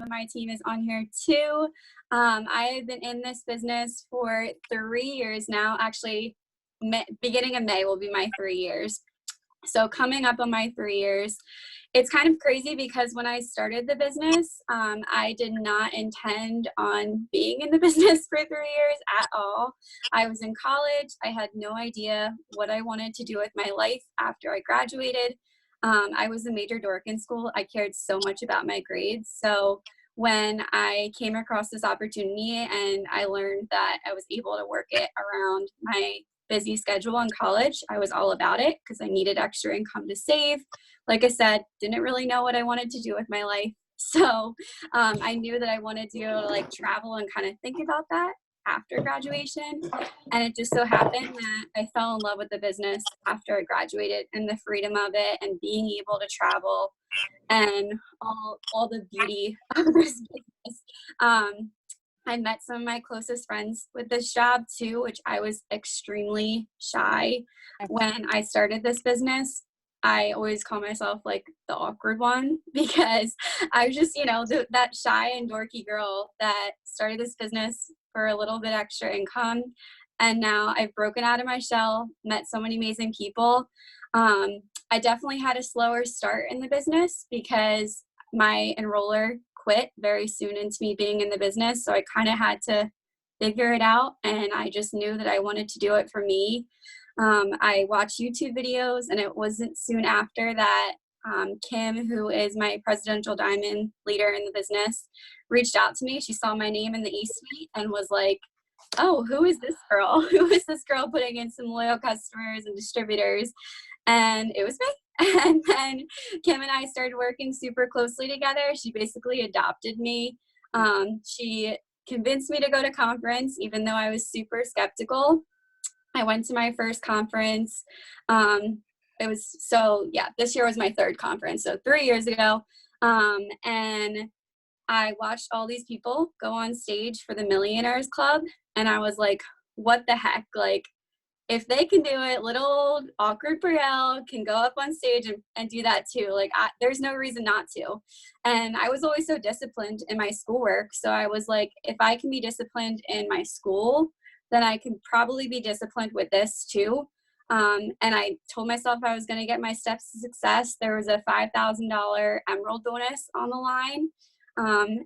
of my team is on here too. I have been in this business for 3 years now. Actually, beginning of May will be my 3 years. So coming up on my 3 years, it's kind of crazy because when I started the business, I did not intend on being in the business for 3 years at all. I was in college. I had no idea what I wanted to do with my life after I graduated. I was a major dork in school. I cared so much about my grades. So when I came across this opportunity and I learned that I was able to work it around my busy schedule in college, I was all about it because I needed extra income to save. Like I said, didn't really know what I wanted to do with my life. So I knew that I wanted to go to like travel and kind of think about that after graduation. And it just so happened that I fell in love with the business after I graduated and the freedom of it and being able to travel and all the beauty of this business. I met some of my closest friends with this job too, which I was extremely shy when I started this business. I always call myself like the awkward one because I was just, that shy and dorky girl that started this business for a little bit extra income. And now I've broken out of my shell, met so many amazing people. I definitely had a slower start in the business because my enroller quit very soon into me being in the business. So I kind of had to figure it out. And I just knew that I wanted to do it for me. I watched YouTube videos, and it wasn't soon after that Kim, who is my presidential diamond leader in the business, reached out to me. She saw my name in the E-suite and was like, oh, who is this girl? Who is this girl putting in some loyal customers and distributors? And it was me. And then Kim and I started working super closely together. She basically adopted me. She convinced me to go to conference, even though I was super skeptical. I went to my first conference. This year was my third conference, so 3 years ago. And I watched all these people go on stage for the Millionaires Club, and I was like, what the heck? Like, if they can do it, little awkward Brielle can go up on stage and do that too. Like, there's no reason not to. And I was always so disciplined in my schoolwork. So I was like, if I can be disciplined in my school, then I can probably be disciplined with this too. And I told myself I was going to get my steps to success. There was a $5,000 Emerald bonus on the line.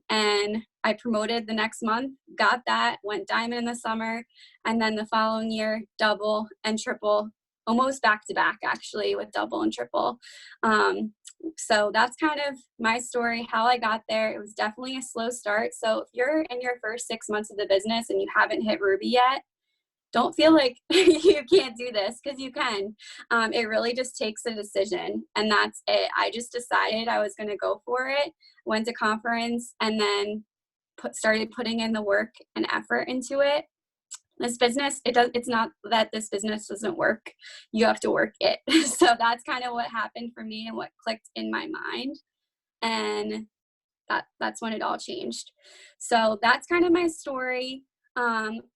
And I promoted the next month, got that, went diamond in the summer, and then the following year, double and triple, almost back to back actually with double and triple. So that's kind of my story, how I got there. It was definitely a slow start. So if you're in your first 6 months of the business and you haven't hit Ruby yet, don't feel like you can't do this, because you can. It really just takes a decision, and that's it. I just decided I was going to go for it, went to conference, and then started putting in the work and effort into it. This business, it's not that this business doesn't work. You have to work it. So that's kind of what happened for me and what clicked in my mind. And that's when it all changed. So that's kind of my story.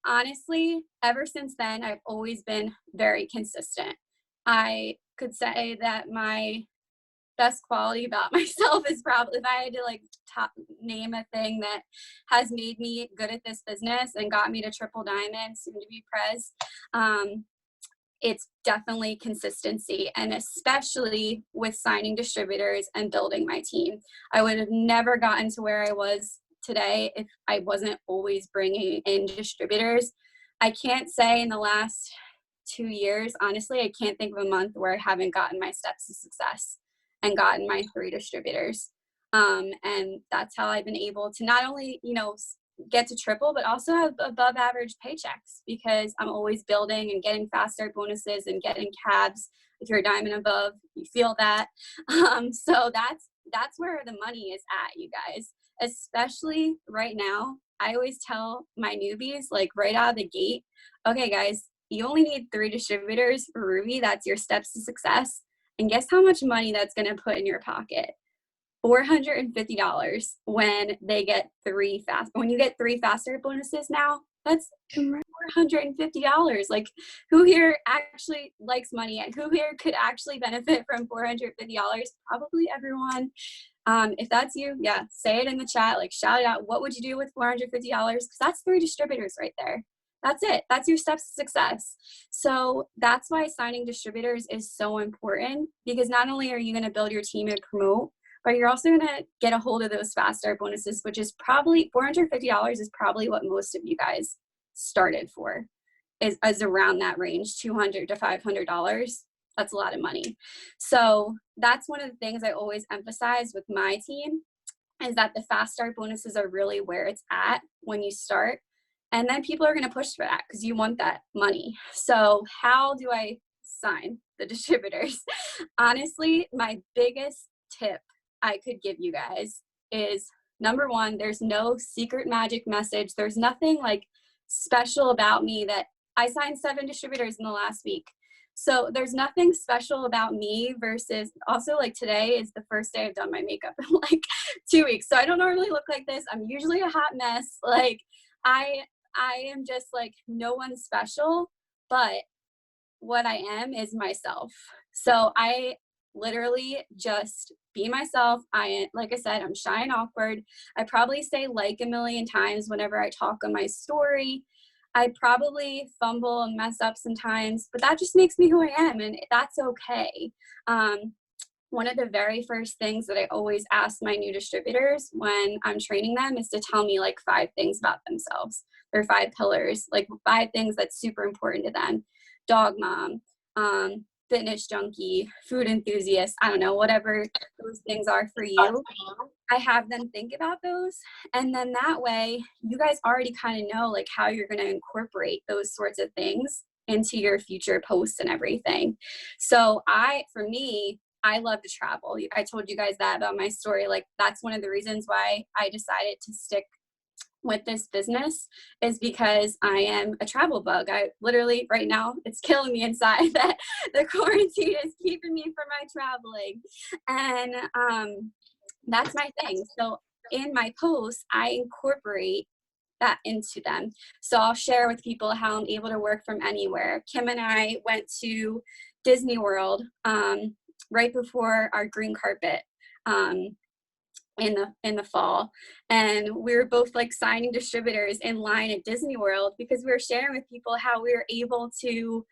Honestly, ever since then, I've always been very consistent. I could say that my best quality about myself is probably, if I had to name a thing that has made me good at this business and got me to triple diamond, soon to be Prez, it's definitely consistency, and especially with signing distributors and building my team. I would have never gotten to where I was today if I wasn't always bringing in distributors. I can't say in the last 2 years, honestly, I can't think of a month where I haven't gotten my steps to success and gotten my 3 distributors. And that's how I've been able to not only, get to triple, but also have above average paychecks, because I'm always building and getting fast start bonuses and getting cabs. If you're a diamond above, you feel that. So that's where the money is at, you guys, especially right now. I always tell my newbies, like right out of the gate, okay, guys, you only need 3 distributors for Ruby. That's your steps to success. And guess how much money that's going to put in your pocket? $450 when you get 3 fast start bonuses now. That's $450. Like, who here actually likes money, and who here could actually benefit from $450? Probably everyone. If that's you, yeah, say it in the chat, like shout it out. What would you do with $450? Because that's 3 distributors right there. That's it. That's your steps to success. So that's why signing distributors is so important, because not only are you going to build your team and promote, but you're also going to get a hold of those fast start bonuses, which is probably $450 is probably what most of you guys started for, is around that range, $200 to $500. That's a lot of money. So that's one of the things I always emphasize with my team, is that the fast start bonuses are really where it's at when you start. And then people are going to push for that because you want that money. So how do I sign the distributors? Honestly, my biggest tip I could give you guys is, number one, there's no secret magic message. There's nothing like special about me. That I signed 7 distributors in the last week. So there's nothing special about me, versus also, like, today is the first day I've done my makeup in like 2 weeks. So I don't normally look like this. I'm usually a hot mess. Like, I am just like no one special, but what I am is myself. So I literally just be myself. Like I said, I'm shy and awkward. I probably say like a million times whenever I talk on my story. I probably fumble and mess up sometimes, but that just makes me who I am, and that's okay. One of the very first things that I always ask my new distributors when I'm training them is to tell me like 5 things about themselves. Their 5 pillars, like 5 things that's super important to them. Dog mom, fitness junkie, food enthusiast, I don't know, whatever those things are for you. I have them think about those, and then that way you guys already kind of know like how you're going to incorporate those sorts of things into your future posts and everything. So for me, I love to travel. I told you guys that about my story. Like, that's one of the reasons why I decided to stick with this business, is because I am a travel bug. I literally, right now, it's killing me inside that the quarantine is keeping me from my traveling. And that's my thing. So in my posts, I incorporate that into them. So I'll share with people how I'm able to work from anywhere. Kim and I went to Disney World right before our green carpet in the fall, and we were both like signing distributors in line at Disney World, because we were sharing with people how we were able to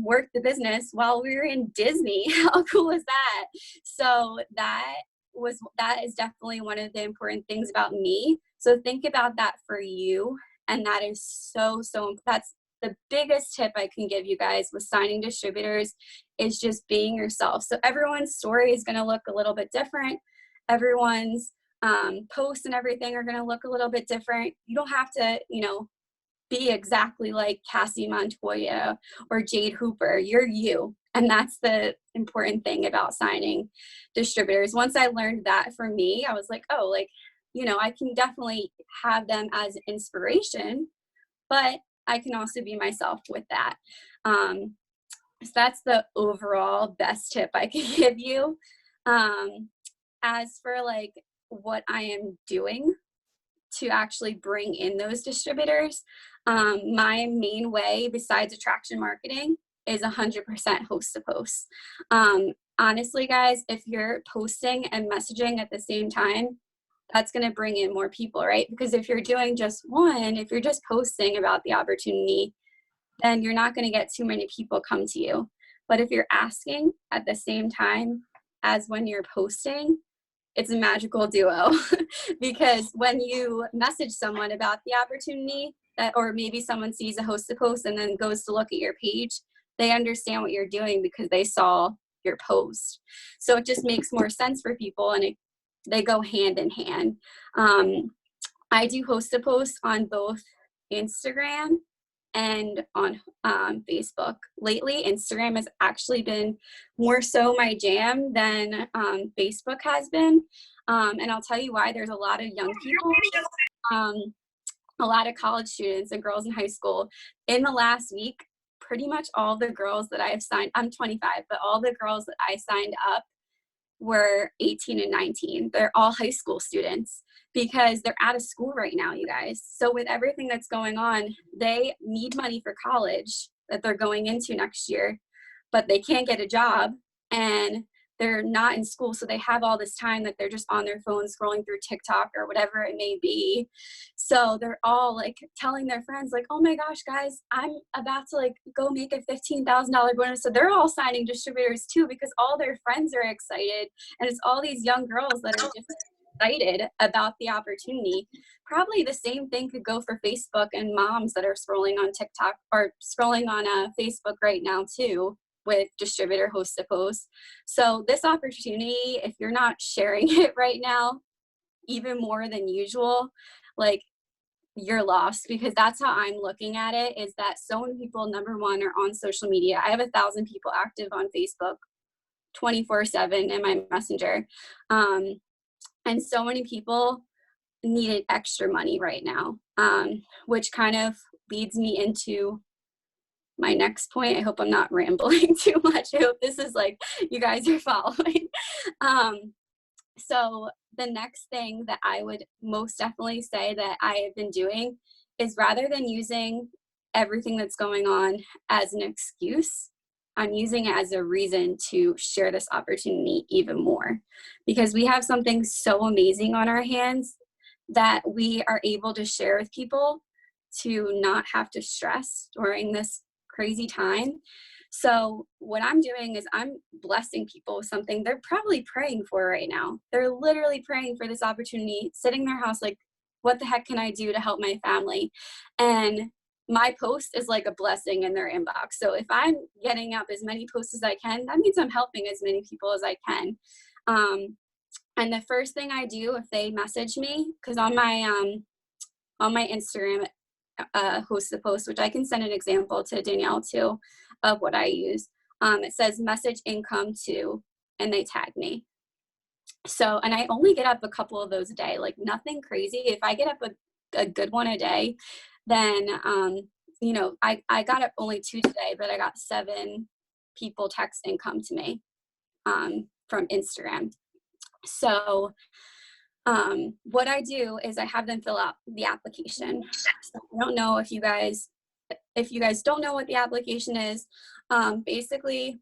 work the business while we were in Disney. How cool is that? So that is definitely one of the important things about me. So think about that for you, and that is so that's the biggest tip I can give you guys with signing distributors, is just being yourself. So everyone's story is going to look a little bit different. Everyone's posts and everything are going to look a little bit different. You don't have to, be exactly like Cassie Montoya or Jade Hooper. You're you. And that's the important thing about signing distributors. Once I learned that for me, I was like, oh, like, I can definitely have them as inspiration, but I can also be myself with that. So that's the overall best tip I can give you. As for like what I am doing to actually bring in those distributors, my main way besides attraction marketing is 100% host to post. Honestly, guys, if you're posting and messaging at the same time, that's going to bring in more people, right? Because if you're doing just one, if you're just posting about the opportunity, then you're not going to get too many people come to you. But if you're asking at the same time as when you're posting, it's a magical duo. Because when you message someone about the opportunity, or maybe someone sees a host to post and then goes to look at your page, they understand what you're doing because they saw your post. So it just makes more sense for people, and they go hand in hand. I do host to post on both Instagram and on Facebook. Lately, Instagram has actually been more so my jam than Facebook has been. And I'll tell you why. There's a lot of young people, a lot of college students and girls in high school. In the last week, pretty much all the girls that I have signed, I'm 25, but all the girls that I signed up were 18 and 19. They're all high school students because they're out of school right now, you guys. So with everything that's going on, they need money for college that they're going into next year, but they can't get a job and they're not in school. So they have all this time that they're just on their phone scrolling through TikTok or whatever it may be. So they're all like telling their friends like, oh my gosh, guys, I'm about to like go make a $15,000 bonus. So they're all signing distributors too, because all their friends are excited. And it's all these young girls that are just excited about the opportunity. Probably the same thing could go for Facebook and moms that are scrolling on TikTok or scrolling on Facebook right now too, with distributor host to post. So this opportunity, if you're not sharing it right now, even more than usual, like you're lost, because that's how I'm looking at it, is that so many people, number one, are on social media. I have 1,000 people active on Facebook 24/7 in my messenger. And so many people needed extra money right now, which kind of leads me into my next point. I hope I'm not rambling too much. I hope this is like, you guys are following. So the next thing that I would most definitely say that I have been doing is, rather than using everything that's going on as an excuse, I'm using it as a reason to share this opportunity even more, because we have something so amazing on our hands that we are able to share with people to not have to stress during this crazy time. So what I'm doing is I'm blessing people with something they're probably praying for right now. They're literally praying for this opportunity, sitting in their house like, what the heck can I do to help my family? And my post is like a blessing in their inbox. So if I'm getting up as many posts as I can, that means I'm helping as many people as I can. And the first thing I do if they message me, because on my Instagram, host the post, which I can send an example to Danielle too of what I use. It says message income to, and they tag me. So, and I only get up a couple of those a day, like nothing crazy. If I get up a good one a day, then, you know, I got up only 2 today, but I got 7 people text income to me from Instagram. So what I do is I have them fill out the application. So I don't know if you guys don't know what the application is. Basically,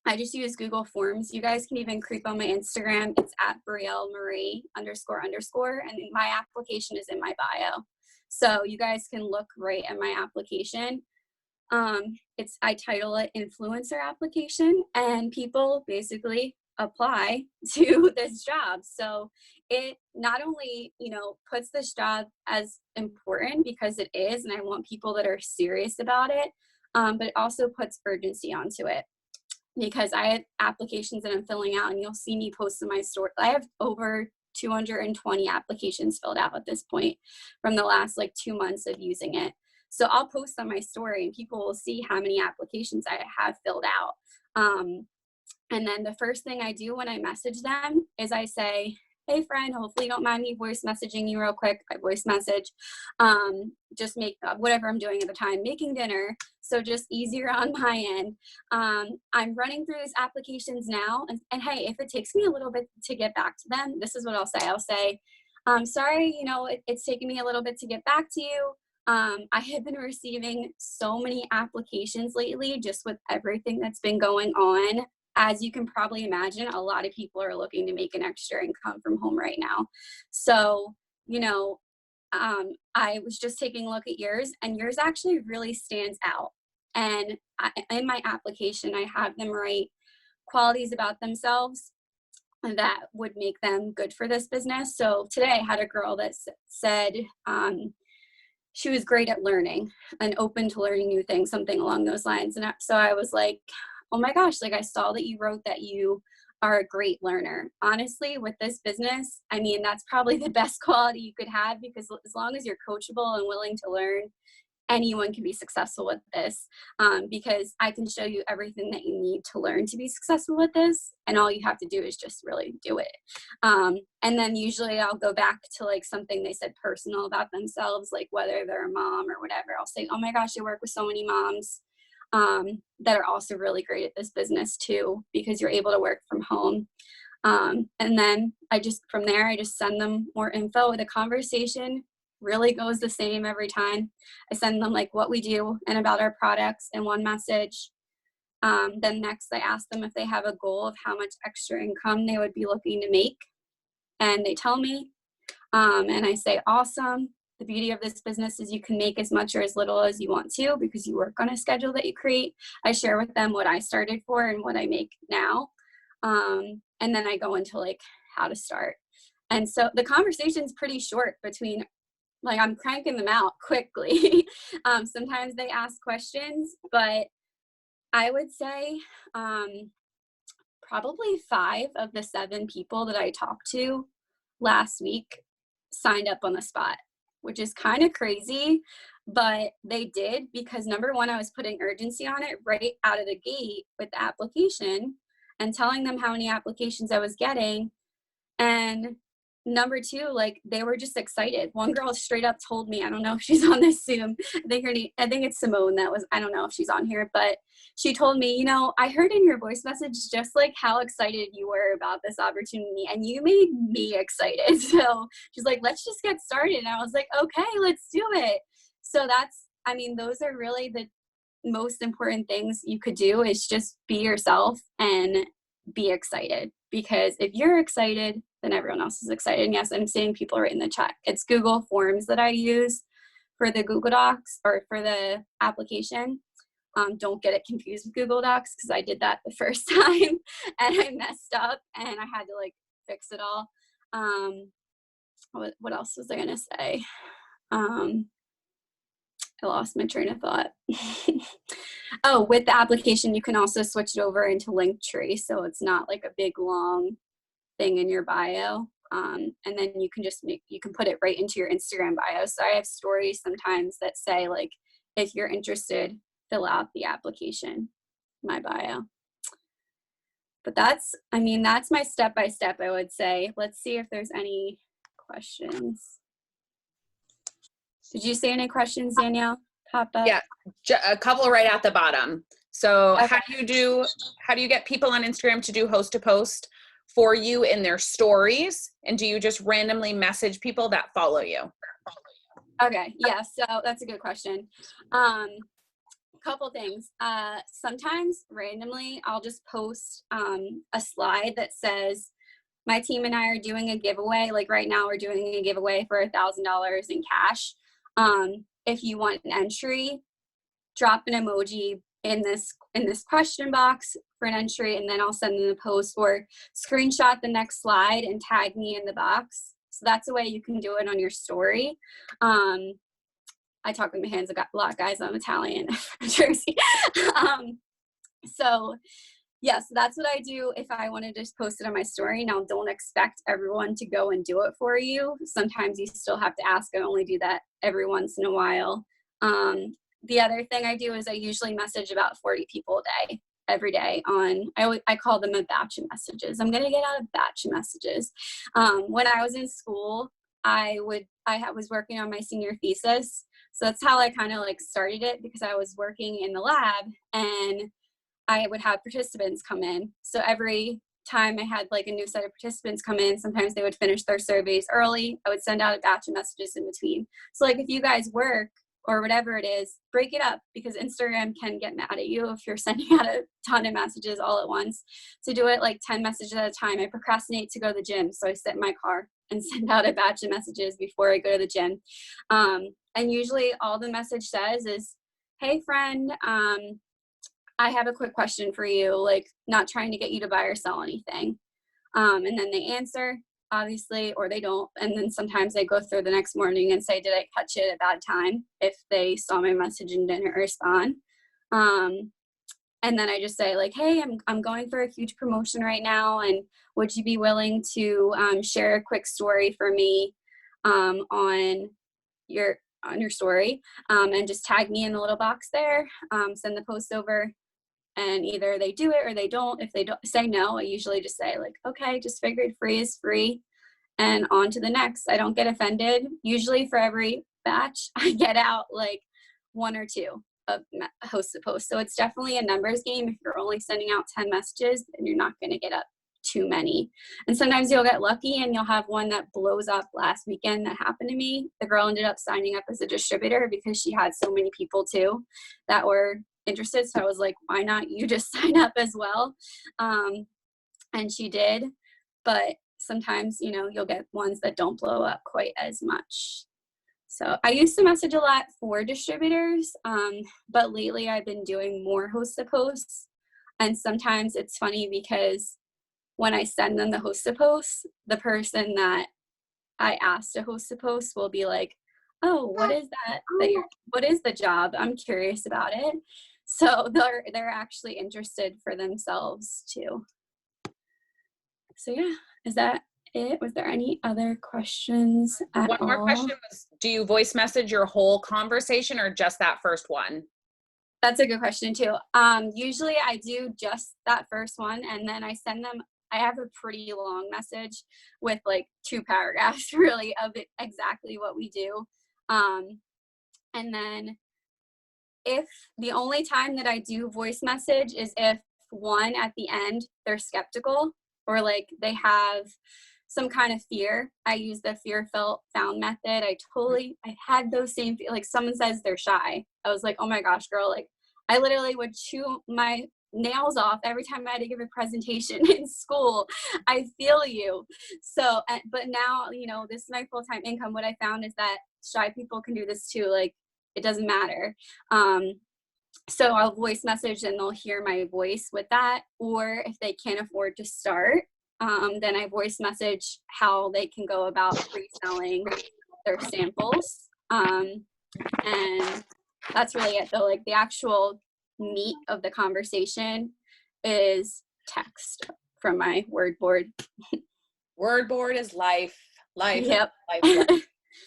I just use Google Forms. You guys can even creep on my Instagram. It's at Brielle Marie __, and my application is in my bio. So you guys can look right at my application. I title it influencer application, and people basically apply to this job. So it not only, you know, puts this job as important, because it is, and I want people that are serious about it, but it also puts urgency onto it, because I have applications that I'm filling out, and you'll see me post in my story. I have over 220 applications filled out at this point from the last like 2 months of using it. So I'll post on my story and people will see how many applications I have filled out. And then the first thing I do when I message them is I say, hey friend, hopefully you don't mind me voice messaging you real quick. I voice message, just make whatever I'm doing at the time, making dinner. So just easier on my end. I'm running through these applications now. And hey, if it takes me a little bit to get back to them, this is what I'll say. I'll say, sorry, you know, it's taking me a little bit to get back to you. I have been receiving so many applications lately, just with everything that's been going on. As you can probably imagine, a lot of people are looking to make an extra income from home right now. So, you know, I was just taking a look at yours, and yours actually really stands out. And in my application, I have them write qualities about themselves that would make them good for this business. So today I had a girl that said she was great at learning and open to learning new things, something along those lines. And so I was like, oh my gosh, like I saw that you wrote that you are a great learner. Honestly, with this business, I mean, that's probably the best quality you could have, because as long as you're coachable and willing to learn, anyone can be successful with this, because I can show you everything that you need to learn to be successful with this. And all you have to do is just really do it. And then usually I'll go back to like something they said personal about themselves, like whether they're a mom or whatever. I'll say, oh my gosh, I work with so many moms that are also really great at this business too, because you're able to work from home. And then from there, I just send them more info. The conversation really goes the same every time. I send them like what we do and about our products in one message. Then next I ask them if they have a goal of how much extra income they would be looking to make. And they tell me, and I say, awesome. The beauty of this business is you can make as much or as little as you want to because you work on a schedule that you create. I share with them what I started for and what I make now. And then I go into like how to start. And so the conversation's pretty short between, like, I'm cranking them out quickly. Sometimes they ask questions, but I would say probably 5 of the 7 people that I talked to last week signed up on the spot, which is kind of crazy, but they did because number one, I was putting urgency on it right out of the gate with the application and telling them how many applications I was getting. And number 2, like, they were just excited. One girl straight up told me, I don't know if she's on this Zoom. I think it's Simone I don't know if she's on here, but she told me, I heard in your voice message just like how excited you were about this opportunity and you made me excited. So she's like, let's just get started. And I was like, okay, let's do it. So those are really the most important things you could do is just be yourself and be excited, because if you're excited, then everyone else is excited. And yes, I'm seeing people right in the chat. It's Google Forms that I use for the Google Docs or for the application. Don't get it confused with Google Docs because I did that the first time and I messed up and I had to like fix it all. What else was I gonna say? I lost my train of thought. Oh, with the application, you can also switch it over into Linktree, so it's not like a big long thing in your bio. And then you can put it right into your Instagram bio. So I have stories sometimes that say like, if you're interested, fill out the application, my bio. But that's my step-by-step, I would say. Let's see if there's any questions. Did you see any questions, Danielle, pop up? Yeah, a couple right at the bottom. So Okay. how do you get people on Instagram to do host to post for you in their stories? And do you just randomly message people that follow you? Okay, yeah, so that's a good question. Couple things. Sometimes randomly I'll just post a slide that says, my team and I are doing a giveaway. Like right now we're doing a giveaway for $1,000 in cash. If you want an entry, drop an emoji in this question box for an entry, and then I'll send them the post, or screenshot the next slide and tag me in the box. So that's a way you can do it on your story. I talk with my hands a lot, guys. I'm Italian from Jersey. So that's what I do if I want to just post it on my story. Now, don't expect everyone to go and do it for you. Sometimes you still have to ask. I only do that every once in a while. The other thing I do is I usually message about 40 people a day, every day I call them a batch of messages. I'm going to get out a batch of messages. When I was in school, I was working on my senior thesis. So that's how I kind of like started it, because I was working in the lab and I would have participants come in. So every time I had like a new set of participants come in, sometimes they would finish their surveys early. I would send out a batch of messages in between. So like if you guys work or whatever it is, break it up, because Instagram can get mad at you if you're sending out a ton of messages all at once. So do it like 10 messages at a time. I procrastinate to go to the gym, so I sit in my car and send out a batch of messages before I go to the gym. And usually all the message says is, hey friend, I have a quick question for you, like not trying to get you to buy or sell anything. And then they answer, obviously, or they don't. And then sometimes they go through the next morning and say, did I catch it at a bad time, if they saw my message and didn't respond. And then I just say like, hey, I'm going for a huge promotion right now, and would you be willing to share a quick story for me on your story, and just tag me in the little box there, send the post over, and either they do it or they don't. If they don't say no, I usually just say like, okay, just figured free is free, and on to the next. I don't get offended. Usually for every batch, I get out like 1 or 2 of host to post. So it's definitely a numbers game. If you're only sending out 10 messages, then you're not going to get up too many. And sometimes you'll get lucky and you'll have one that blows up. Last weekend that happened to me. The girl ended up signing up as a distributor because she had so many people too that were interested. So I was like, why not you just sign up as well? And she did. But sometimes, you know, you'll get ones that don't blow up quite as much. So I used to message a lot for distributors, but lately I've been doing more host to posts. And sometimes it's funny because when I send them the host to post, the person that I asked to host a post will be like, oh, what is what is the job? I'm curious about it. So they're actually interested for themselves too. So yeah, is that it? Was there any other questions at One more all? question was, do you voice message your whole conversation or just that first one? That's a good question too. Usually I do just that first one and then I send them, I have a pretty long message with like 2 paragraphs really of it, exactly what we do. And then if the only time that I do voice message is if one at the end, they're skeptical or like they have some kind of fear. I use the fear felt found method. I had those same, like someone says they're shy. I was like, oh my gosh, girl, like I literally would chew my nails off every time I had to give a presentation in school. I feel you. So, but now, you know, this is my full-time income. What I found is that shy people can do this too. Like it doesn't matter. So I'll voice message and they'll hear my voice with that. Or if they can't afford to start, then I voice message how they can go about pre-selling their samples. And that's really it though. Like the actual meat of the conversation is text from my word board. Word board is life. Yep. Life.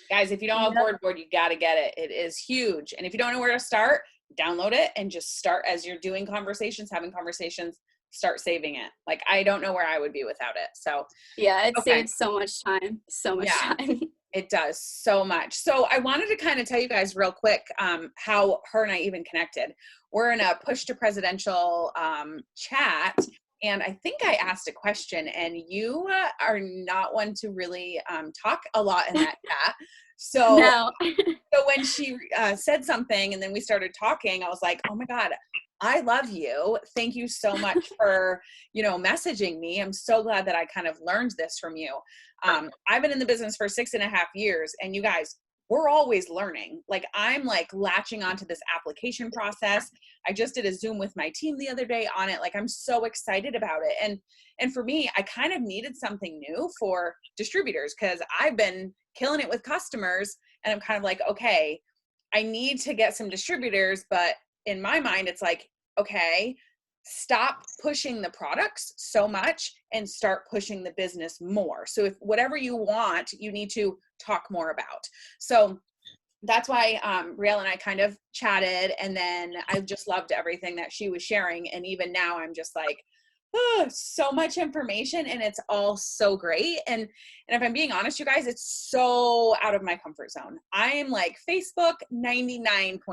Guys, if you don't have word board, you got to get it. It is huge. And if you don't know where to start, download it and just start as you're doing conversations, having conversations, start saving it. Like, I don't know where I would be without it. So yeah, it saves so much time. So much time. It does so much. So I wanted to kind of tell you guys real quick how her and I even connected. We're in a push to presidential chat. And I think I asked a question and you are not one to really talk a lot in that chat. So, no. So when she said something and then we started talking, I was like, oh my God, I love you. Thank you so much for, you know, messaging me. I'm so glad that I kind of learned this from you. I've been in the business for 6.5 years and you guys, we're always learning. Like I'm like latching onto this application process. I just did a Zoom with my team the other day on it. Like I'm so excited about it. And for me, I kind of needed something new for distributors because I've been killing it with customers and I'm kind of like, okay, I need to get some distributors, but in my mind, it's like, okay, stop pushing the products so much and start pushing the business more. So if whatever you want, you need to talk more about. So that's why Brielle and I kind of chatted, and then I just loved everything that she was sharing. And even now I'm just like, oh, so much information and it's all so great. And if I'm being honest, you guys, it's so out of my comfort zone. I am like Facebook 99.2%.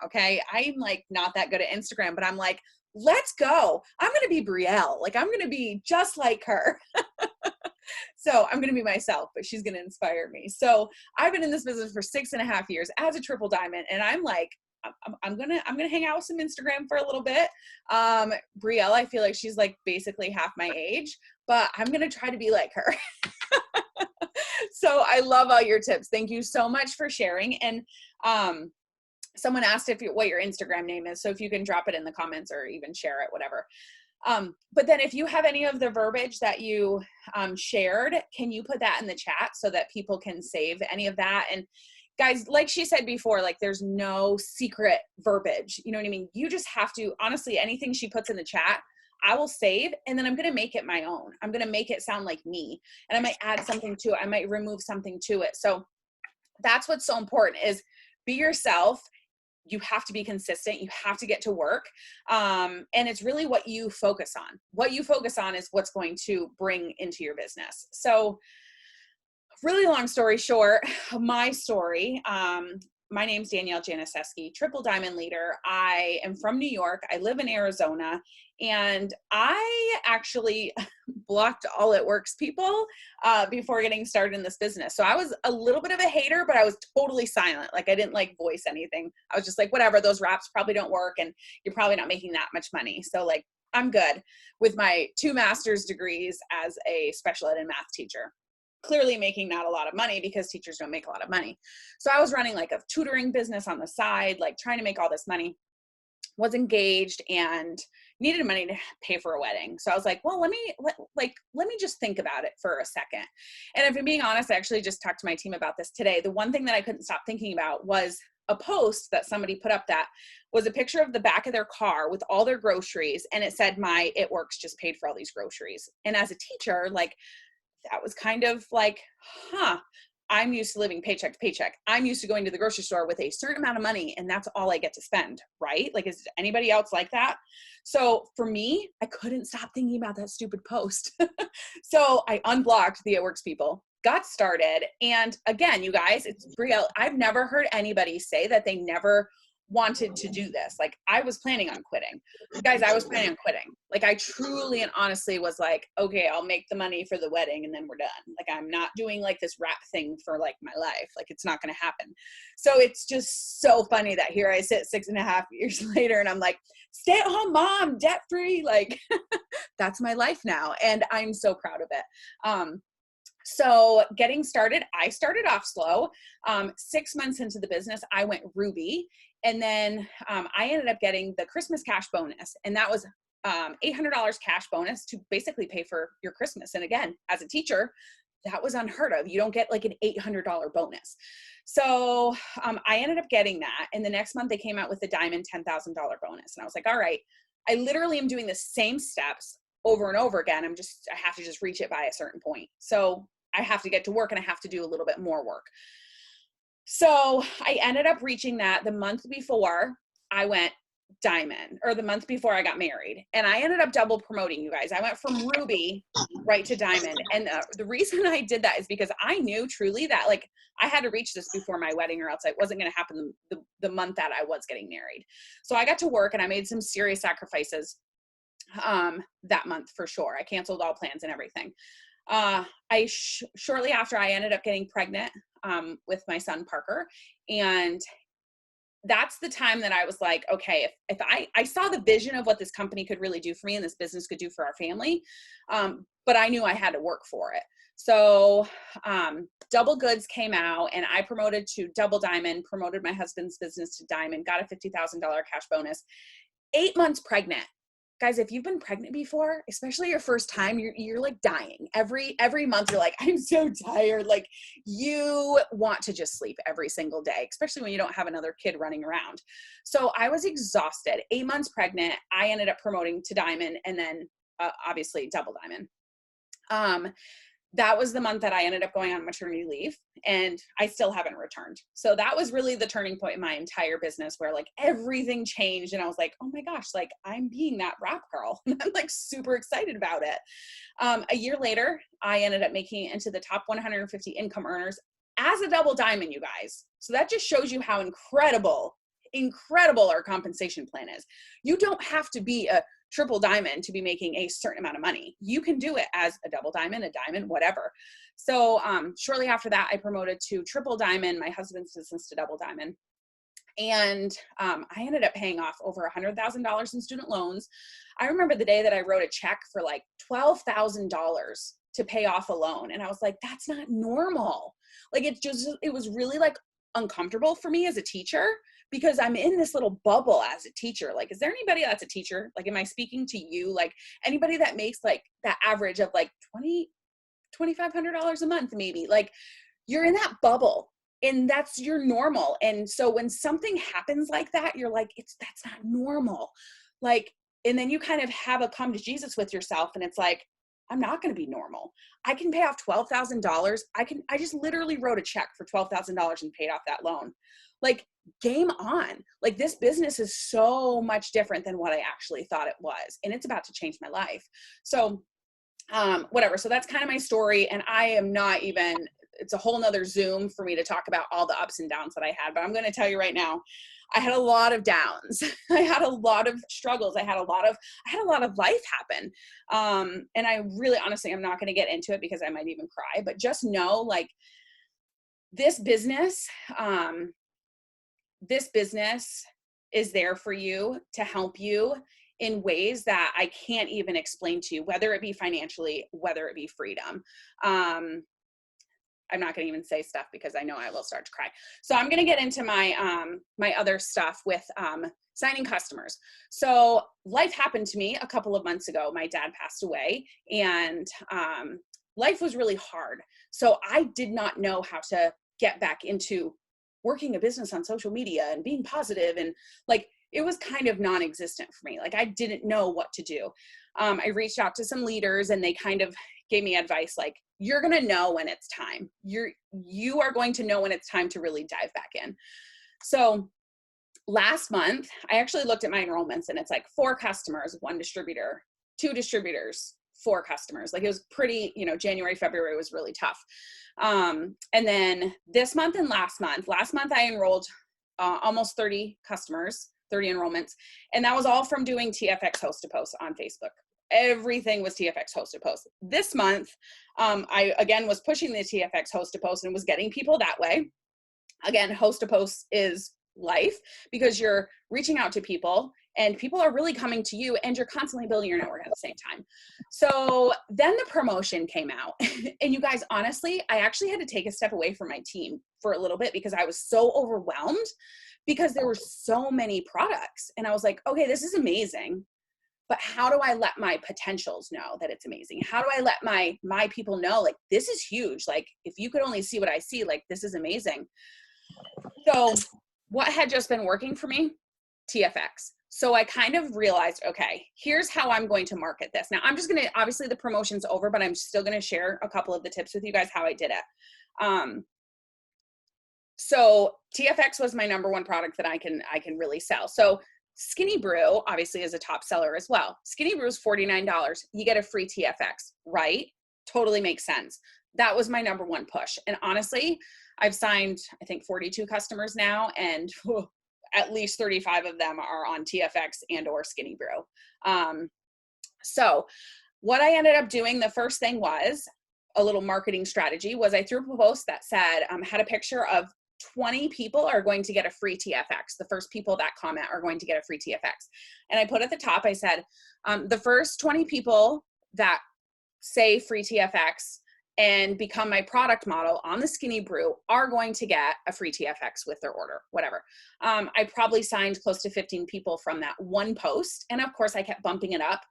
Okay. I'm like not that good at Instagram, but I'm like, let's go. I'm going to be Brielle. Like I'm going to be just like her. So I'm going to be myself, but she's going to inspire me. So I've been in this business for 6.5 years as a triple diamond. And I'm like, I'm gonna hang out with some Instagram for a little bit. Brielle, I feel like she's like basically half my age, but I'm gonna try to be like her. So I love all your tips. Thank you so much for sharing. And someone asked what your Instagram name is, so if you can drop it in the comments or even share it, whatever. But then if you have any of the verbiage that you shared, can you put that in the chat so that people can save any of that? And guys, like she said before, like there's no secret verbiage. You know what I mean? You just have to, honestly, anything she puts in the chat, I will save and then I'm going to make it my own. I'm going to make it sound like me and I might add something to it. I might remove something to it. So that's what's so important is be yourself. You have to be consistent. You have to get to work. And it's really what you focus on. What you focus on is what's going to bring into your business. So really long story short, my story, my name's Danielle Janiszewski, triple diamond leader. I am from New York. I live in Arizona, and I actually blocked all It Works people before getting started in this business. So I was a little bit of a hater, but I was totally silent. Like I didn't like voice anything. I was just like, whatever, those wraps probably don't work and you're probably not making that much money. So like, I'm good with my 2 master's degrees as a special ed and math teacher. Clearly making not a lot of money because teachers don't make a lot of money. So I was running like a tutoring business on the side, like trying to make all this money, was engaged and needed money to pay for a wedding. So I was like, well, let me just think about it for a second. And if I'm being honest, I actually just talked to my team about this today. The one thing that I couldn't stop thinking about was a post that somebody put up that was a picture of the back of their car with all their groceries. And it said, my It Works just paid for all these groceries. And as a teacher, like, that was kind of like, I'm used to living paycheck to paycheck. I'm used to going to the grocery store with a certain amount of money and that's all I get to spend, right? Like, is anybody else like that? So for me, I couldn't stop thinking about that stupid post. So I unblocked the It Works people, got started. And again, you guys, it's Brielle. I've never heard anybody say that they never wanted to do this. Like I was planning on quitting. Guys, I was planning on quitting. Like I truly and honestly was like, okay, I'll make the money for the wedding and then we're done. Like I'm not doing like this rap thing for like my life. Like it's not going to happen. So it's just so funny that here I sit 6.5 years later and I'm like, stay at home mom, debt free. Like that's my life now. And I'm so proud of it. So getting started, I started off slow. 6 months into the business, I went Ruby. And then I ended up getting the Christmas cash bonus. And that was $800 cash bonus to basically pay for your Christmas. And again, as a teacher, that was unheard of. You don't get like an $800 bonus. So I ended up getting that. And the next month they came out with the Diamond $10,000 bonus. And I was like, all right, I literally am doing the same steps over and over again. I have to just reach it by a certain point. So I have to get to work and I have to do a little bit more work. So I ended up reaching that the month before I went Diamond, or the month before I got married. And I ended up double promoting, you guys. I went from Ruby right to Diamond. And the reason I did that is because I knew truly that like I had to reach this before my wedding or else it wasn't going to happen the month that I was getting married. So I got to work and I made some serious sacrifices that month for sure. I canceled all plans and everything. Shortly after I ended up getting pregnant with my son Parker, and that's the time that I was like, okay, if I saw the vision of what this company could really do for me and this business could do for our family, but I knew I had to work for it. So Double Goods came out and I promoted to Double Diamond, promoted my husband's business to Diamond, got a $50,000 cash bonus, 8 months pregnant. Guys, if you've been pregnant before, especially your first time, you're like dying. Every month you're like, I'm so tired. Like you want to just sleep every single day, especially when you don't have another kid running around. So I was exhausted. 8 months pregnant. I ended up promoting to Diamond and then obviously Double Diamond. That was the month that I ended up going on maternity leave and I still haven't returned. So that was really the turning point in my entire business where like everything changed and I was like, oh my gosh, like I'm being that rap girl. And I'm like super excited about it. A year later, I ended up making it into the top 150 income earners as a Double Diamond, you guys. So that just shows you how incredible our compensation plan is. You don't have to be a triple diamond to be making a certain amount of money. You can do it as a double diamond, a diamond, whatever. So shortly after that, I promoted to triple diamond, my husband's business to double diamond. And I ended up paying off over $100,000 in student loans. I remember the day that I wrote a check for like $12,000 to pay off a loan. And I was like, that's not normal. Like it was really like uncomfortable for me as a teacher because I'm in this little bubble as a teacher. Like, is there anybody that's a teacher? Like, am I speaking to you? Like anybody that makes like that average of like $2,500 a month, maybe like you're in that bubble and that's your normal. And so when something happens like that, you're like, that's not normal. Like, and then you kind of have a come to Jesus with yourself. And it's like, I'm not going to be normal. I can pay off $12,000. I just literally wrote a check for $12,000 and paid off that loan. Like game on. Like this business is so much different than what I actually thought it was. And it's about to change my life. So whatever. So that's kind of my story. And I am not even it's a whole nother Zoom for me to talk about all the ups and downs that I had. But I'm going to tell you right now, I had a lot of downs. I had a lot of struggles. I had a lot of life happen. And I really, honestly, I'm not going to get into it because I might even cry, but just know, like, this business is there for you to help you in ways that I can't even explain to you, whether it be financially, whether it be freedom. I'm not going to even say stuff because I know I will start to cry. So I'm going to get into my my other stuff with signing customers. So life happened to me a couple of months ago. My dad passed away, and life was really hard. So I did not know how to get back into working a business on social media and being positive, and like, it was kind of non-existent for me. Like, I didn't know what to do. I reached out to some leaders, and they kind of gave me advice like, you're going to know when it's time. You are going to know when it's time to really dive back in. So last month, I actually looked at my enrollments, and it's like 4 customers, 1 distributor, 2 distributors, 4 customers. Like, it was pretty, January, February was really tough. And then this month and last month I enrolled almost 30 customers, 30 enrollments. And that was all from doing TFX host to post on Facebook. Everything was TFX host to post. This month, I again was pushing the TFX host to post and was getting people that way. Again, host to post is life because you're reaching out to people and people are really coming to you, and you're constantly building your network at the same time. So then the promotion came out and you guys, honestly, I actually had to take a step away from my team for a little bit because I was so overwhelmed because there were so many products, and I was like, okay, this is amazing, but how do I let my potentials know that it's amazing? How do I let my people know, like, this is huge. Like, if you could only see what I see, like, this is amazing. So what had just been working for me? TFX. So I kind of realized, okay, here's how I'm going to market this. Now I'm just going to, obviously the promotion's over, but I'm still going to share a couple of the tips with you guys, how I did it. So TFX was my number 1 product that I can really sell. So Skinny Brew obviously is a top seller as well. Skinny Brew is $49. You get a free TFX, right? Totally makes sense. That was my number 1 push. And honestly, I've signed, I think, 42 customers now, and at least 35 of them are on TFX and or Skinny Brew. So what I ended up doing, the first thing was a little marketing strategy, was I threw up a post that said, had a picture of 20 people are going to get a free TFX. The first people that comment are going to get a free TFX. And I put at the top, I said, the first 20 people that say free TFX and become my product model on the Skinny Brew are going to get a free TFX with their order, whatever. I probably signed close to 15 people from that one post. And of course I kept bumping it up,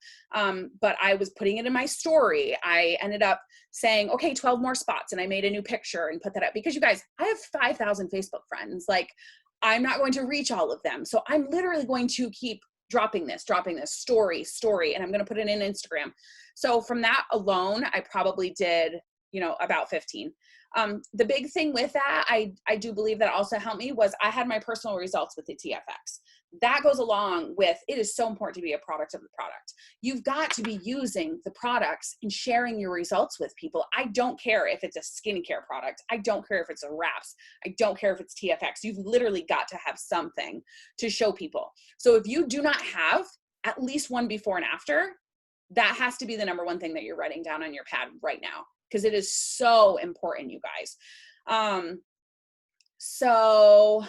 but I was putting it in my story. I ended up saying, okay, 12 more spots. And I made a new picture and put that up because, you guys, I have 5,000 Facebook friends. Like, I'm not going to reach all of them. So I'm literally going to keep dropping this story, and I'm going to put it in Instagram. So from that alone, I probably did, about 15. The big thing with that, I do believe that also helped me, was I had my personal results with the TFX. That goes along with, it is so important to be a product of the product. You've got to be using the products and sharing your results with people. I don't care if it's a skincare product. I don't care if it's a wraps. I don't care if it's TFX. You've literally got to have something to show people. So if you do not have at least one before and after, that has to be the number 1 thing that you're writing down on your pad right now, because it is so important, you guys. So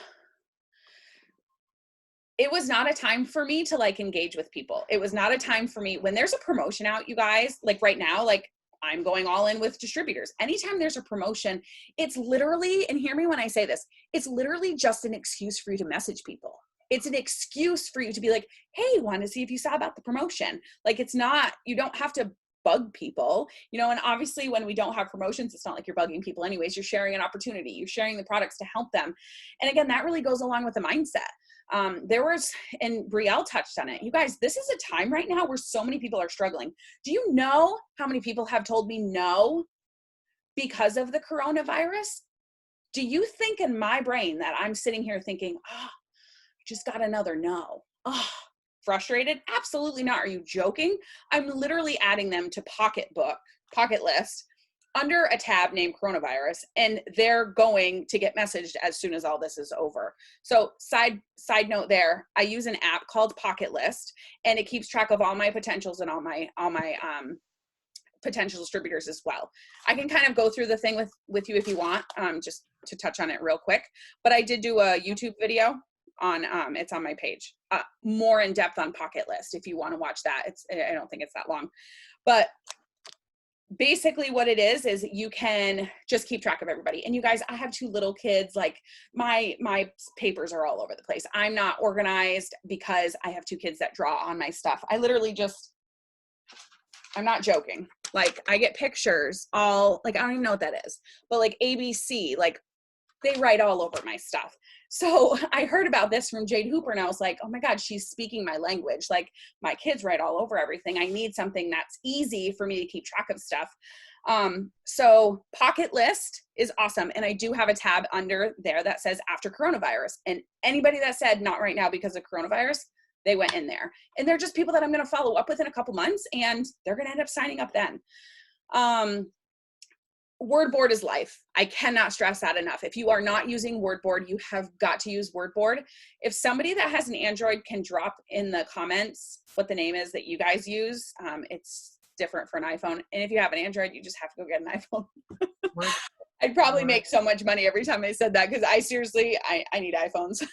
it was not a time for me to engage with people. It was not a time for me when there's a promotion out, you guys, like right now, like I'm going all in with distributors. Anytime there's a promotion, it's literally, and hear me when I say this, it's literally just an excuse for you to message people. It's an excuse for you to be like, hey, want to see if you saw about the promotion. Like, it's not, you don't have to bug people, and obviously when we don't have promotions, it's not like you're bugging people anyways. You're sharing an opportunity, you're sharing the products to help them. And again, that really goes along with the mindset. There was, and Brielle touched on it, you guys, this is a time right now where so many people are struggling. Do you know how many people have told me no because of the coronavirus? Do you think in my brain that I'm sitting here thinking, I just got another no? Frustrated? Absolutely not. Are you joking? I'm literally adding them to pocket list under a tab named coronavirus, and they're going to get messaged as soon as all this is over. So side note there, I use an app called Pocket List, and it keeps track of all my potentials and all my potential distributors as well. I can kind of go through the thing with you if you want, just to touch on it real quick. But I did do a YouTube video on, it's on my page, more in depth on Pocket List if you want to watch that. I don't think it's that long, but basically what it is you can just keep track of everybody. And you guys, I have 2 little kids. Like my papers are all over the place. I'm not organized because I have 2 kids that draw on my stuff. I literally I'm not joking. Like I get pictures all, like, I don't even know what that is, but like ABC, like they write all over my stuff. So I heard about this from Jade Hooper, and I was like, oh my God, she's speaking my language. Like my kids write all over everything. I need something that's easy for me to keep track of stuff. So Pocket List is awesome. And I do have a tab under there that says after coronavirus, and anybody that said not right now because of coronavirus, they went in there. And they're just people that I'm going to follow up with in a couple months, and they're going to end up signing up then. WordBoard is life. I cannot stress that enough. If you are not using WordBoard, you have got to use WordBoard. If somebody that has an Android can drop in the comments what the name is that you guys use, it's different for an iPhone. And if you have an Android, you just have to go get an iPhone. I'd probably make so much money every time I said that, because I seriously need iPhones.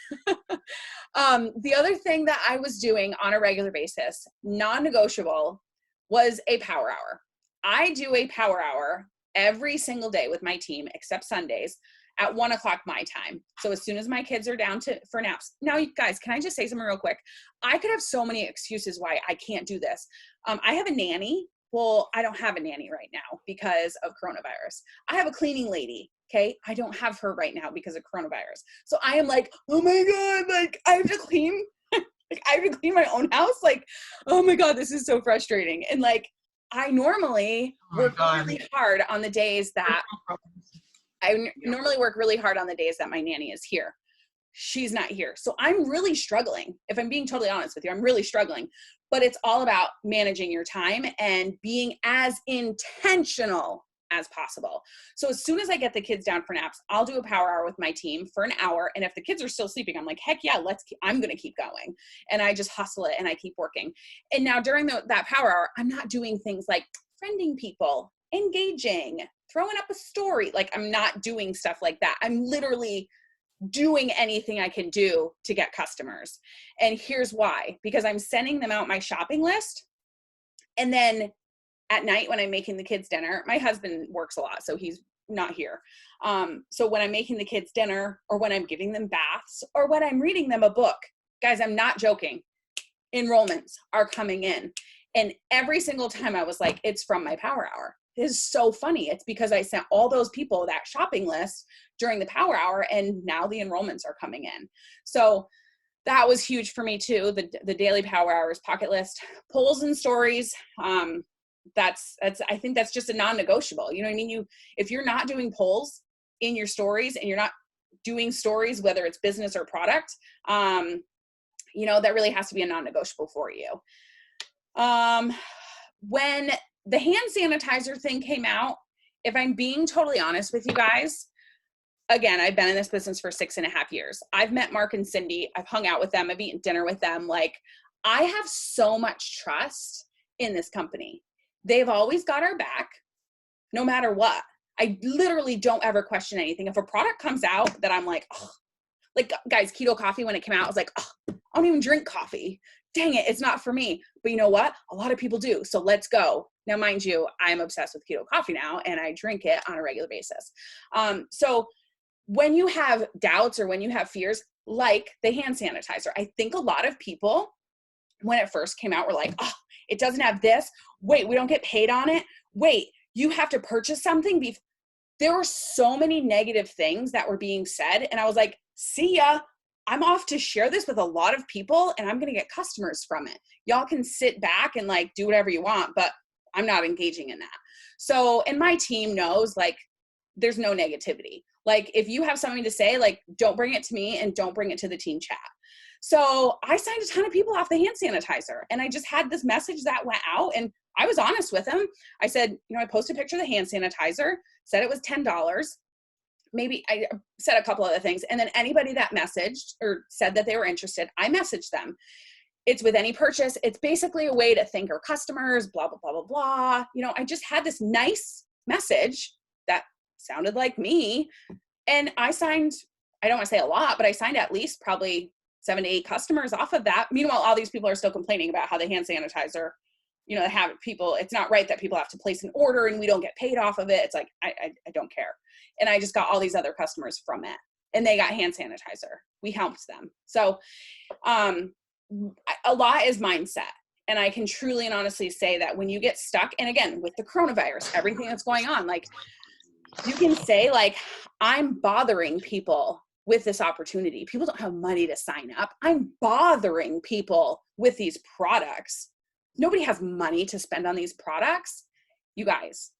The other thing that I was doing on a regular basis, non-negotiable, was a power hour. I do a power hour every single day with my team, except Sundays, at 1 o'clock my time. So as soon as my kids are down for naps. Now, you guys, can I just say something real quick? I could have so many excuses why I can't do this. I have a nanny. Well, I don't have a nanny right now because of coronavirus. I have a cleaning lady. Okay. I don't have her right now because of coronavirus. So I am like, oh my God, like I have to clean, like I have to clean my own house. Like, oh my God, this is so frustrating. And like, I normally work really hard on the days that normally work really hard on the days that my nanny is here. She's not here. So I'm really struggling. If I'm being totally honest with you, I'm really struggling, but it's all about managing your time and being as intentional as possible. So as soon as I get the kids down for naps, I'll do a power hour with my team for an hour. And if the kids are still sleeping, I'm like, heck yeah, I'm going to keep going. And I just hustle it and I keep working. And now during that power hour, I'm not doing things like friending people, engaging, throwing up a story. Like I'm not doing stuff like that. I'm literally doing anything I can do to get customers. And here's why, because I'm sending them out my shopping list. And then at night when I'm making the kids dinner, my husband works a lot, so he's not here. So when I'm making the kids dinner, or when I'm giving them baths, or when I'm reading them a book, guys, I'm not joking, enrollments are coming in. And every single time I was like, it's from my power hour. This is so funny. It's because I sent all those people that shopping list during the power hour, and now the enrollments are coming in. So that was huge for me too. The daily power hours, Pocket List, polls and stories. I think that's just a non-negotiable. You know what I mean? If you're not doing polls in your stories, and you're not doing stories, whether it's business or product, that really has to be a non-negotiable for you. When the hand sanitizer thing came out, if I'm being totally honest with you guys, again, I've been in this business for 6.5 years. I've met Mark and Cindy. I've hung out with them. I've eaten dinner with them. Like, I have so much trust in this company. They've always got our back, no matter what. I literally don't ever question anything. If a product comes out that I'm like, oh, like guys, keto coffee, when it came out, I was like, oh, I don't even drink coffee. Dang it, it's not for me. But you know what? A lot of people do. So let's go. Now, mind you, I'm obsessed with keto coffee now, and I drink it on a regular basis. So when you have doubts or when you have fears, like the hand sanitizer, I think a lot of people, when it first came out, were like, oh, it doesn't have this. Wait, we don't get paid on it. Wait, you have to purchase something. There were so many negative things that were being said. And I was like, see ya. I'm off to share this with a lot of people, and I'm going to get customers from it. Y'all can sit back and like do whatever you want, but I'm not engaging in that. So, and my team knows, like, there's no negativity. Like, if you have something to say, like, don't bring it to me and don't bring it to the team chat. So I signed a ton of people off the hand sanitizer, and I just had this message that went out, and I was honest with them. I said, I posted a picture of the hand sanitizer, said it was $10. Maybe I said a couple other things. And then anybody that messaged or said that they were interested, I messaged them. It's with any purchase. It's basically a way to thank our customers, blah, blah, blah, blah, blah. I just had this nice message that sounded like me. And I signed, I don't want to say a lot, but I signed at least probably 7 to 8 customers off of that. Meanwhile, all these people are still complaining about how the hand sanitizer, have people, it's not right that people have to place an order and we don't get paid off of it. It's like, I don't care. And I just got all these other customers from it, and they got hand sanitizer. We helped them. So a lot is mindset. And I can truly and honestly say that when you get stuck, and again, with the coronavirus, everything that's going on, like you can say like, I'm bothering people with this opportunity. People don't have money to sign up. I'm bothering people with these products. Nobody has money to spend on these products. You guys,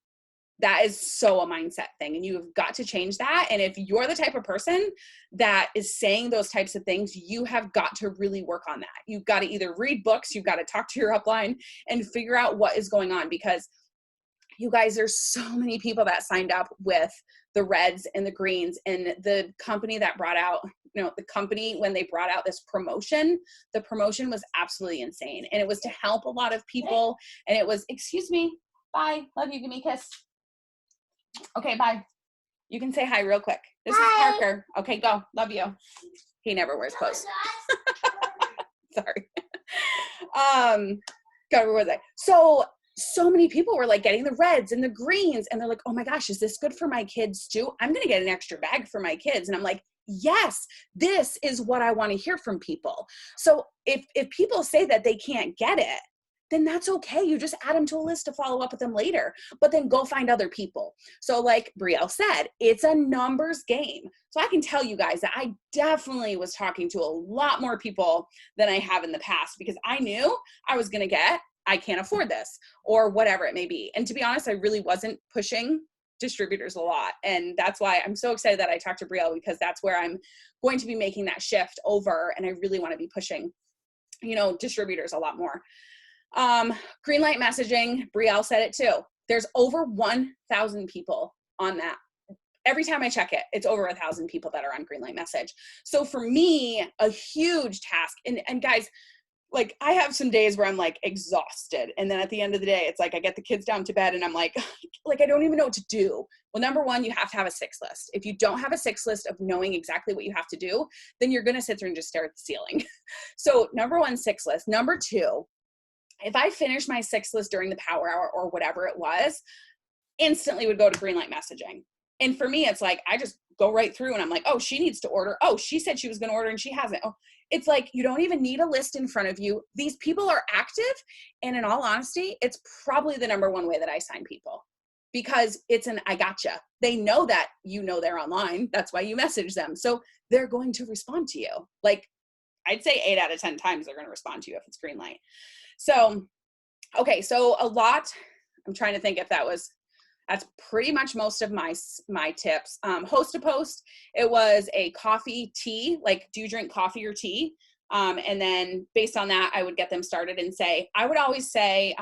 that is so a mindset thing, and you've got to change that. And if you're the type of person that is saying those types of things, you have got to really work on that. You've got to either read books, you've got to talk to your upline and figure out what is going on, because you guys, there's so many people that signed up with the reds and the greens, and the company that brought out, the company, when they brought out this promotion, the promotion was absolutely insane. And it was to help a lot of people. And it was, excuse me, bye, love you, give me a kiss. Okay, bye. You can say hi real quick. This is Parker. Okay, go. Love you. He never wears clothes. Sorry. God, where was I? So many people were like getting the reds and the greens, and they're like, oh my gosh, is this good for my kids too? I'm going to get an extra bag for my kids. And I'm like, yes, this is what I want to hear from people. So if people say that they can't get it, then that's okay. You just add them to a list to follow up with them later, but then go find other people. So like Brielle said, it's a numbers game. So I can tell you guys that I definitely was talking to a lot more people than I have in the past, because I knew I was going to get, I can't afford this, or whatever it may be. And to be honest, I really wasn't pushing distributors a lot. And that's why I'm so excited that I talked to Brielle, because that's where I'm going to be making that shift over. And I really want to be pushing, distributors a lot more. Green light messaging, Brielle said it too. There's over 1,000 people on that. Every time I check it, it's over 1,000 people that are on green light message. So for me, a huge task, and guys, like I have some days where I'm like exhausted. And then at the end of the day, it's like, I get the kids down to bed and I'm like, I don't even know what to do. Well, number one, you have to have a 6 list. If you don't have a 6 list of knowing exactly what you have to do, then you're going to sit there and just stare at the ceiling. So number one, 6 list. Number 2, if I finished my 6 list during the power hour or whatever it was, instantly would go to green light messaging. And for me, it's like, I just go right through and I'm like, oh, she needs to order. Oh, she said she was going to order and she hasn't. Oh, it's like, you don't even need a list in front of you. These people are active. And in all honesty, it's probably the number one way that I sign people, because it's an, I gotcha. They know that they're online. That's why you message them. So they're going to respond to you. Like I'd say 8 out of 10 times they're going to respond to you if it's green light. So, okay. So a lot, I'm trying to think if that's pretty much most of my tips. Host to post, it was a coffee tea, like do you drink coffee or tea? And then based on that, I would get them started and say, I would always say,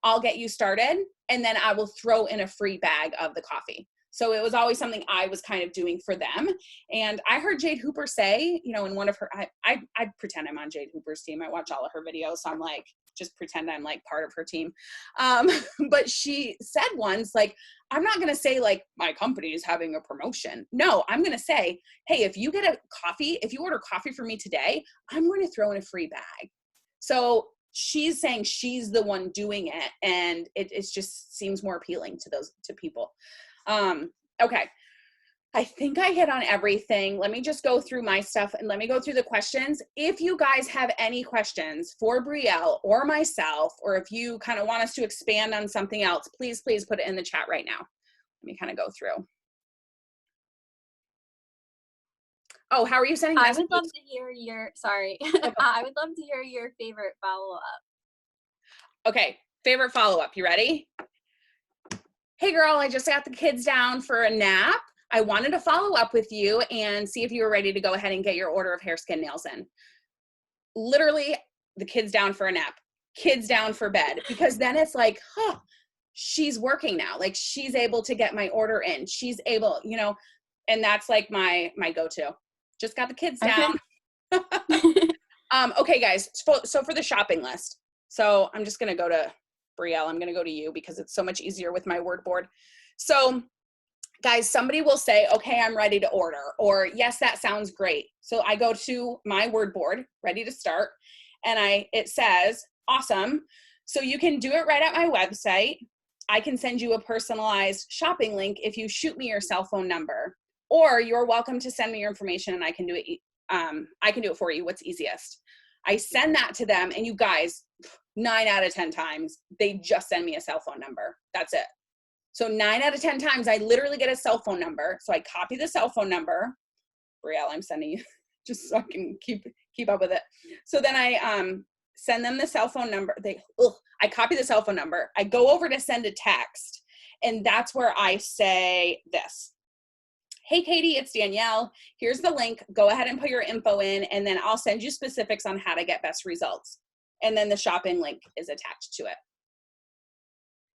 I'll get you started and then I will throw in a free bag of the coffee. So it was always something I was kind of doing for them. And I heard Jade Hooper say, in one of her, I pretend I'm on Jade Hooper's team. I watch all of her videos. So I'm like, just pretend I'm like part of her team. But she said once, like, I'm not going to say like my company is having a promotion. No, I'm going to say, hey, if you get a coffee, if you order coffee for me today, I'm going to throw in a free bag. So she's saying she's the one doing it. And it just seems more appealing to people. Okay. I think I hit on everything. Let me just go through my stuff and let me go through the questions. If you guys have any questions for Brielle or myself, or if you kind of want us to expand on something else, please put it in the chat right now. Let me kind of go through. Oh, how are you sending messages? I would love to hear I would love to hear your favorite follow-up. Okay. Favorite follow-up. You ready? Hey girl, I just got the kids down for a nap. I wanted to follow up with you and see if you were ready to go ahead and get your order of hair, skin, nails in. literally the kids down for a nap, kids down for bed, because then it's like, huh, she's working now. Like she's able to get my order in. She's able, you know, and that's like my go-to. Just got the kids down. Okay. Okay, guys. So for the shopping list, so I'm just gonna go to Brielle. I'm gonna go to you because it's so much easier with my word board. So guys, somebody will say, okay, I'm ready to order, or yes, that sounds great. So I go to my word board, ready to start, and it says, awesome. So you can do it right at my website. I can send you a personalized shopping link if you shoot me your cell phone number, or you're welcome to send me your information and I can do it. I can do it for you. What's easiest? I send that to them, and you guys, 9 out of 10 times, they just send me a cell phone number. That's it. So 9 out of 10 times, I literally get a cell phone number. So I copy the cell phone number. Brielle, I'm sending you just so I can keep up with it. So then I send them the cell phone number. I copy the cell phone number. I go over to send a text, and that's where I say this. Hey, Katie, it's Danielle. Here's the link. Go ahead and put your info in, and then I'll send you specifics on how to get best results. And then the shopping link is attached to it.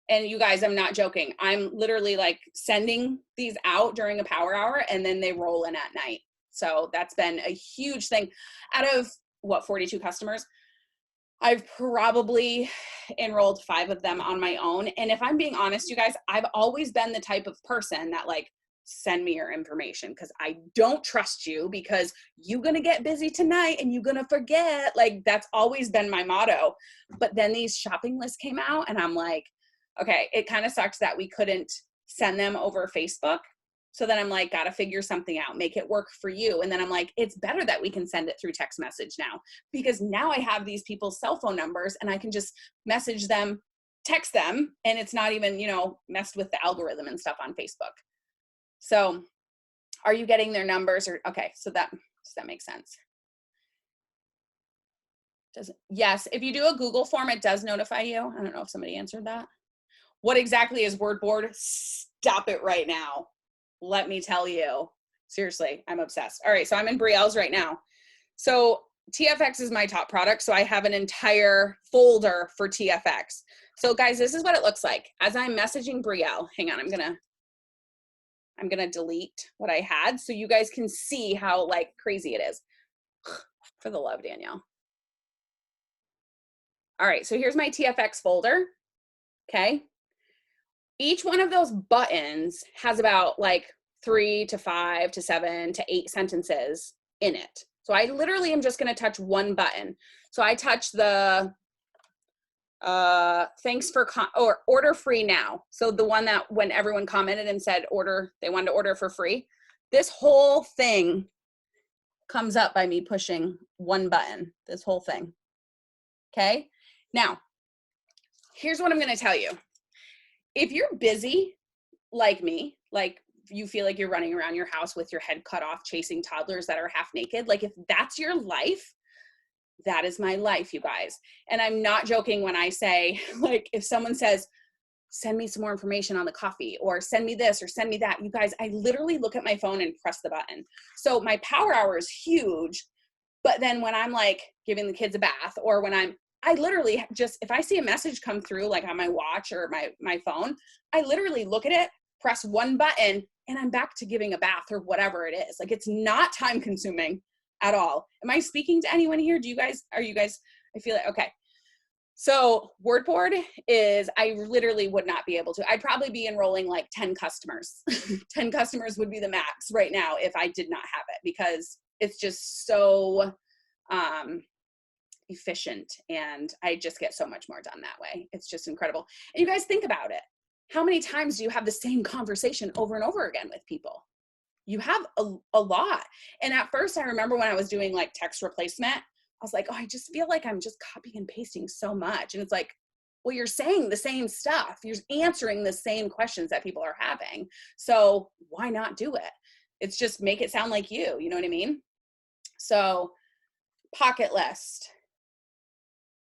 And you guys, I'm not joking. I'm literally like sending these out during a power hour, and then they roll in at night. So that's been a huge thing. Out of 42 customers, I've probably enrolled 5 of them on my own. And if I'm being honest, you guys, I've always been the type of person that like, send me your information, because I don't trust you, because you're going to get busy tonight and you're going to forget. Like that's always been my motto. But then these shopping lists came out, and I'm like, okay, it kind of sucks that we couldn't send them over Facebook. So then I'm like, got to figure something out, make it work for you. And then I'm like, it's better that we can send it through text message now, because now I have these people's cell phone numbers and I can just message them, text them, and it's not even, you know, messed with the algorithm and stuff on Facebook. So are you getting their numbers? Or okay, so does that make sense? Yes, if you do a Google form, it does notify you. I don't know if somebody answered that. What exactly is word board? Stop it right now. Let me tell you. Seriously, I'm obsessed. All right, so I'm in Brielle's right now. So TFX is my top product, so I have an entire folder for TFX. So guys, this is what it looks like. As I'm messaging Brielle, hang on, I'm gonna delete what I had so you guys can see how like crazy it is. For the love, Danielle. All right, so here's my TFX folder, okay? Each one of those buttons has about like 3 to 5 to 7 to 8 sentences in it. So I literally am just gonna touch one button. So I touch the thanks for or order free now. So the one that when everyone commented and said they wanted to order for free, this whole thing comes up by me pushing one button, this whole thing. Okay. Now, here's what I'm going to tell you. If you're busy like me, like you feel like you're running around your house with your head cut off, chasing toddlers that are half naked, like if that's your life, that is my life, you guys. And I'm not joking when I say, like, if someone says, send me some more information on the coffee, or send me this, or send me that, you guys, I literally look at my phone and press the button. So my power hour is huge. But then when I'm like giving the kids a bath, or when I literally just, if I see a message come through, like on my watch or my phone, I literally look at it, press one button, and I'm back to giving a bath or whatever it is. Like it's not time consuming at all. Am I speaking to anyone here? Are you guys, I feel like, okay. So WordBoard is, I literally would not be able to, I'd probably be enrolling like 10 customers. 10 customers would be the max right now if I did not have it, because it's just so efficient, and I just get so much more done that way. It's just incredible. And you guys think about it. How many times do you have the same conversation over and over again with people? You have a lot. And at first, I remember when I was doing like text replacement, I was like, oh, I just feel like I'm just copying and pasting so much. And it's like, well, you're saying the same stuff. You're answering the same questions that people are having. So why not do it? It's just make it sound like you know what I mean? So pocket list.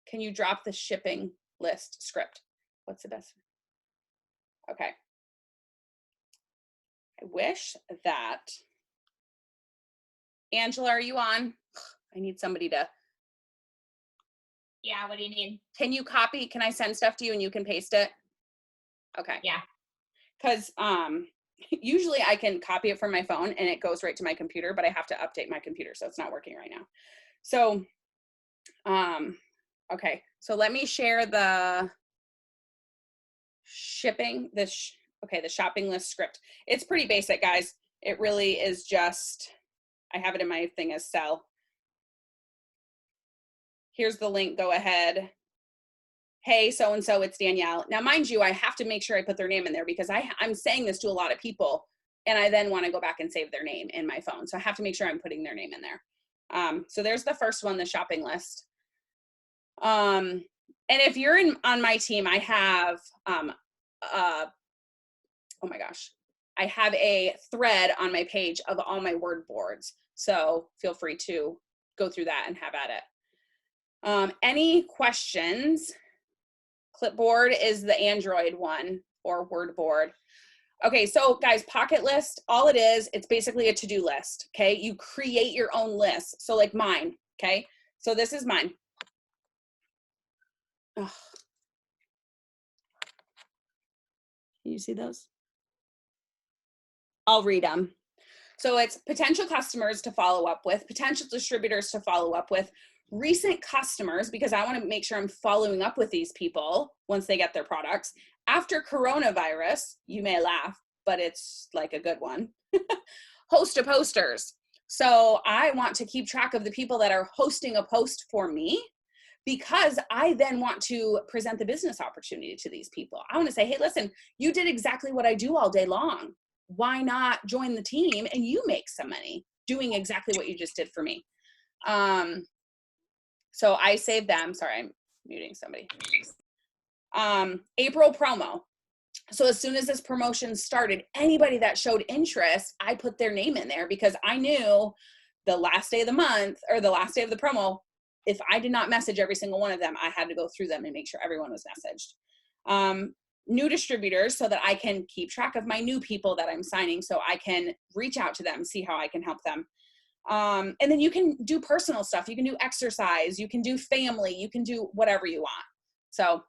Can you drop the shipping list script? What's the best? Okay. I wish that, Angela, are you on? I need somebody to Yeah, what do you need? Can I send stuff to you and you can paste it? Okay. Yeah. Because usually I can copy it from my phone and it goes right to my computer, but I have to update my computer, so it's not working right now. So, okay. So let me share the shipping, the shopping list script. It's pretty basic, guys. It really is just, I have it in my thing as sell. Here's the link, go ahead. Hey, so-and-so, it's Danielle. Now, mind you, I have to make sure I put their name in there because I'm saying this to a lot of people and I then want to go back and save their name in my phone. So I have to make sure I'm putting their name in there. So there's the first one, the shopping list. And if you're on my team, I have, oh my gosh, I have a thread on my page of all my word boards. So feel free to go through that and have at it. Any questions? Clipboard is the Android one, or word board. Okay, so guys, Pocket List, all it is, it's basically a to-do list, okay? You create your own list. So like mine, okay? So this is mine. Ugh. Can you see those? I'll read them. So it's potential customers to follow up with, potential distributors to follow up with, recent customers, because I want to make sure I'm following up with these people once they get their products. After coronavirus, you may laugh, but it's like a good one. Host of posters. So I want to keep track of the people that are hosting a post for me, because I then want to present the business opportunity to these people. I want to say, hey, listen, you did exactly what I do all day long. Why not join the team and you make some money doing exactly what you just did for me? So I saved them. Sorry, I'm muting somebody. April promo. So as soon as this promotion started, anybody that showed interest, I put their name in there because I knew the last day of the month or the last day of the promo, if I did not message every single one of them, I had to go through them and make sure everyone was messaged. New distributors, so that I can keep track of my new people that I'm signing, so I can reach out to them, see how I can help them. And then you can do personal stuff. You can do exercise, you can do family, you can do whatever you want. So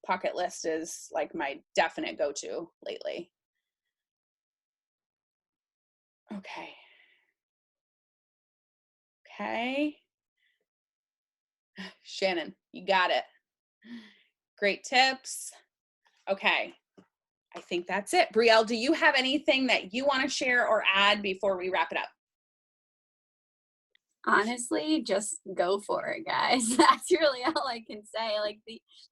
Pocket List is like my definite go-to lately. Okay. Shannon, you got it. Great tips. Okay. I think that's it. Brielle, do you have anything that you want to share or add before we wrap it up? Honestly, just go for it, guys. That's really all I can say. Like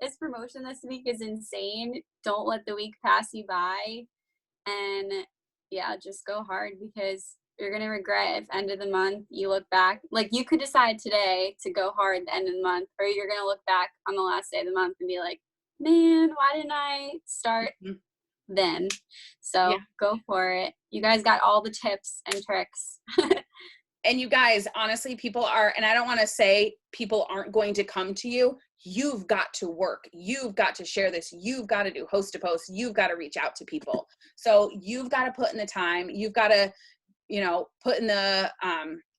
this promotion this week is insane. Don't let the week pass you by. And yeah, just go hard, because you're going to regret if end of the month you look back. Like you could decide today to go hard at the end of the month, or you're going to look back on the last day of the month and be like, man, why didn't I start then? So go for it. You guys got all the tips and tricks. And you guys, honestly, people are, and I don't want to say people aren't going to come to you. You've got to work. You've got to share this. You've got to do host to post. You've got to reach out to people. So you've got to put in the time. You've got to, put in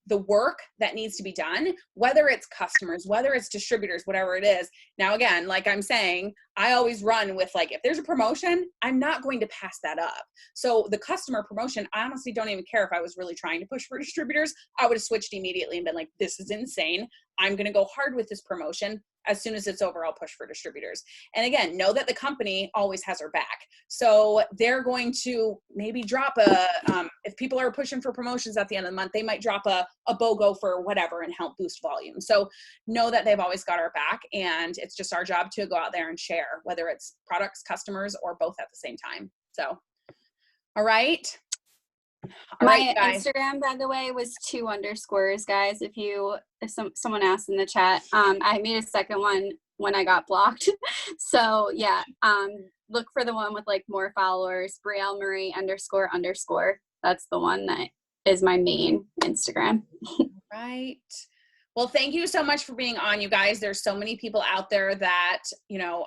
the work that needs to be done, whether it's customers, whether it's distributors, whatever it is. Now, again, like I'm saying, I always run with like, if there's a promotion, I'm not going to pass that up. So the customer promotion, I honestly don't even care if I was really trying to push for distributors. I would have switched immediately and been like, this is insane. I'm going to go hard with this promotion. As soon as it's over, I'll push for distributors. And again, know that the company always has our back. So they're going to maybe drop if people are pushing for promotions at the end of the month, they might drop a BOGO for whatever and help boost volume. So know that they've always got our back, and it's just our job to go out there and share, whether it's products, customers, or both at the same time. So, all right. My Instagram, by the way, was 2 underscores, guys. If someone asked in the chat, I made a second one when I got blocked. So yeah, look for the one with like more followers. Brielle Marie __. That's the one that is my main Instagram. Right. Well, thank you so much for being on, you guys. There's so many people out there that,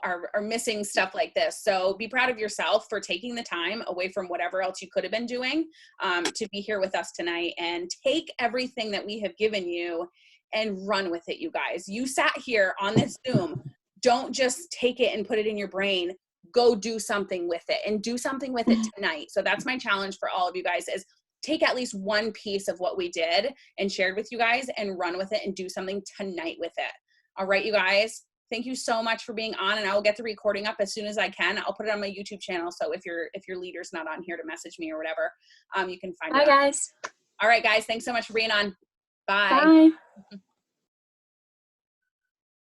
are missing stuff like this. So be proud of yourself for taking the time away from whatever else you could have been doing to be here with us tonight, and take everything that we have given you and run with it, you guys. You sat here on this Zoom. Don't just take it and put it in your brain. Go do something with it, and do something with it tonight. So that's my challenge for all of you guys, is take at least one piece of what we did and shared with you guys and run with it and do something tonight with it. All right, you guys. Thank you so much for being on, and I will get the recording up as soon as I can. I'll put it on my YouTube channel. So if your leader's not on here to message me or whatever, you can find it. Bye, guys. All right, guys. Thanks so much for being on. Bye. Bye.